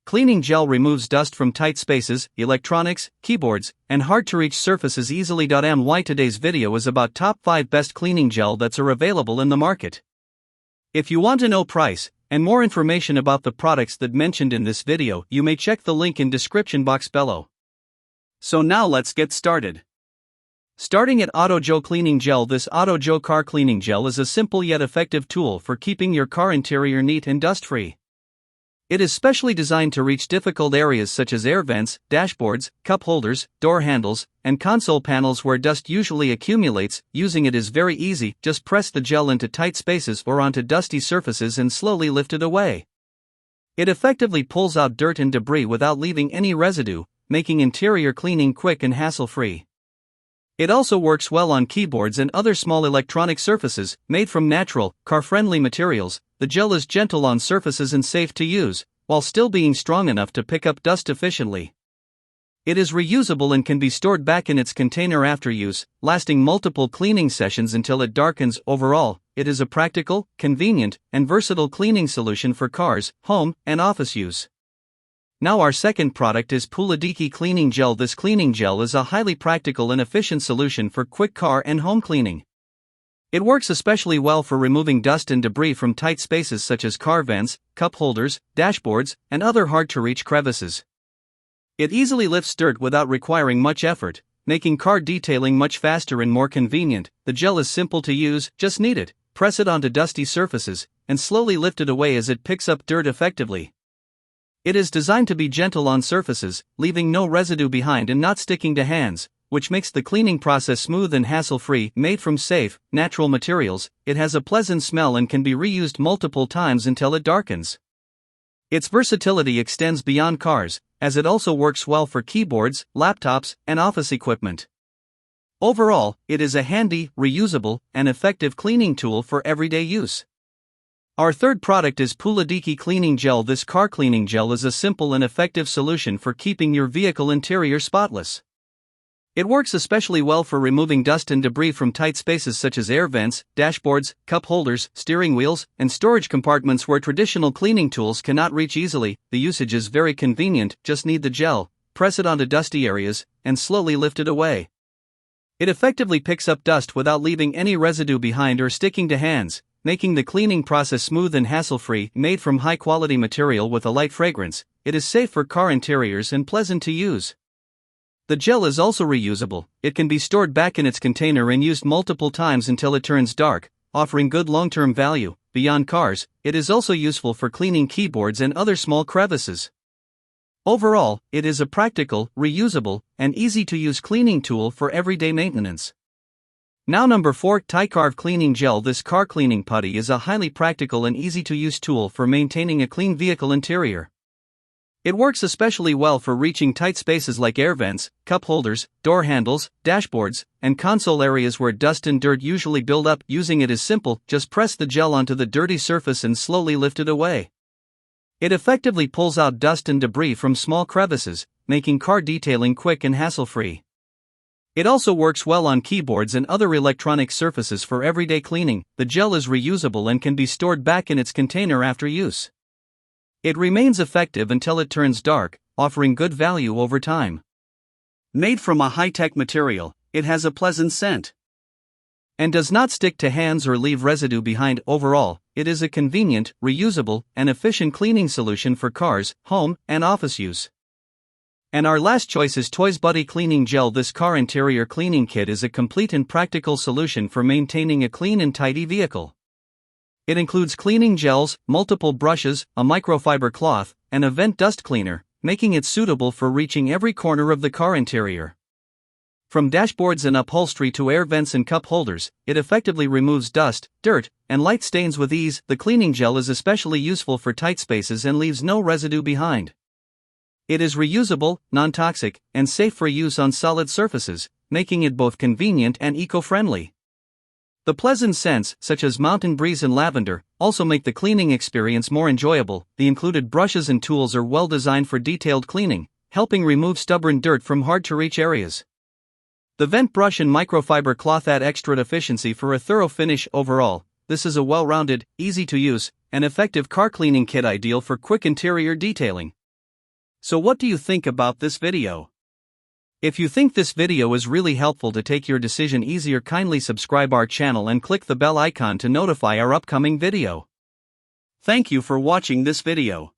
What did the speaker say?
Cleaning gel removes dust from tight spaces, electronics, keyboards, and hard-to-reach surfaces easily. Today's video is about top 5 best cleaning gel that are available in the market. If you want to know price and more information about the products that mentioned in this video, you may check the link in description box below. So now let's get started. Starting at AutoJoe Cleaning Gel. This AutoJoe Car Cleaning Gel is a simple yet effective tool for keeping your car interior neat and dust-free. It is specially designed to reach difficult areas such as air vents, dashboards, cup holders, door handles, and console panels where dust usually accumulates. Using it is very easy. Just press the gel into tight spaces or onto dusty surfaces and slowly lift it away. It effectively pulls out dirt and debris without leaving any residue, making interior cleaning quick and hassle-free. It also works well on keyboards and other small electronic surfaces. Made from natural, car-friendly materials, the gel is gentle on surfaces and safe to use, while still being strong enough to pick up dust efficiently. It is reusable and can be stored back in its container after use, lasting multiple cleaning sessions until it darkens. Overall, it is a practical, convenient, and versatile cleaning solution for cars, home, and office use. Now our second product is Pulidiki Cleaning Gel. This cleaning gel is a highly practical and efficient solution for quick car and home cleaning. It works especially well for removing dust and debris from tight spaces such as car vents, cup holders, dashboards, and other hard-to-reach crevices. It easily lifts dirt without requiring much effort, making car detailing much faster and more convenient. The gel is simple to use. Just knead it, press it onto dusty surfaces, and slowly lift it away as it picks up dirt effectively. It is designed to be gentle on surfaces, leaving no residue behind and not sticking to hands, which makes the cleaning process smooth and hassle-free. Made from safe, natural materials, it has a pleasant smell and can be reused multiple times until it darkens. Its versatility extends beyond cars, as it also works well for keyboards, laptops, and office equipment. Overall, it is a handy, reusable, and effective cleaning tool for everyday use. Our third product is Pulidiki Cleaning Gel. This car cleaning gel is a simple and effective solution for keeping your vehicle interior spotless. It works especially well for removing dust and debris from tight spaces such as air vents, dashboards, cup holders, steering wheels, and storage compartments where traditional cleaning tools cannot reach easily. The usage is very convenient. Just knead the gel, press it onto dusty areas, and slowly lift it away. It effectively picks up dust without leaving any residue behind or sticking to hands, making the cleaning process smooth and hassle-free. Made from high-quality material with a light fragrance, it is safe for car interiors and pleasant to use. The gel is also reusable. It can be stored back in its container and used multiple times until it turns dark, offering good long-term value. Beyond cars, it is also useful for cleaning keyboards and other small crevices. Overall, it is a practical, reusable, and easy-to-use cleaning tool for everyday maintenance. Now number 4, Ticarve Cleaning Gel. This car cleaning putty is a highly practical and easy-to-use tool for maintaining a clean vehicle interior. It works especially well for reaching tight spaces like air vents, cup holders, door handles, dashboards, and console areas where dust and dirt usually build up. Using it is simple. Just press the gel onto the dirty surface and slowly lift it away. It effectively pulls out dust and debris from small crevices, making car detailing quick and hassle-free. It also works well on keyboards and other electronic surfaces for everyday cleaning. The gel is reusable and can be stored back in its container after use. It remains effective until it turns dark, offering good value over time. Made from a high-tech material, it has a pleasant scent and does not stick to hands or leave residue behind. Overall, it is a convenient, reusable, and efficient cleaning solution for cars, home, and office use. And our last choice is ToysButty Cleaning Gel. This car interior cleaning kit is a complete and practical solution for maintaining a clean and tidy vehicle. It includes cleaning gels, multiple brushes, a microfiber cloth, and a vent dust cleaner, making it suitable for reaching every corner of the car interior. From dashboards and upholstery to air vents and cup holders, it effectively removes dust, dirt, and light stains with ease. The cleaning gel is especially useful for tight spaces and leaves no residue behind. It is reusable, non-toxic, and safe for use on solid surfaces, making it both convenient and eco-friendly. The pleasant scents, such as mountain breeze and lavender, also make the cleaning experience more enjoyable. The included brushes and tools are well designed for detailed cleaning, helping remove stubborn dirt from hard-to-reach areas. The vent brush and microfiber cloth add extra efficiency for a thorough finish. Overall, this is a well-rounded, easy-to-use, and effective car cleaning kit ideal for quick interior detailing. So what do you think about this video? If you think this video is really helpful to take your decision easier, kindly subscribe our channel and click the bell icon to notify our upcoming video. Thank you for watching this video.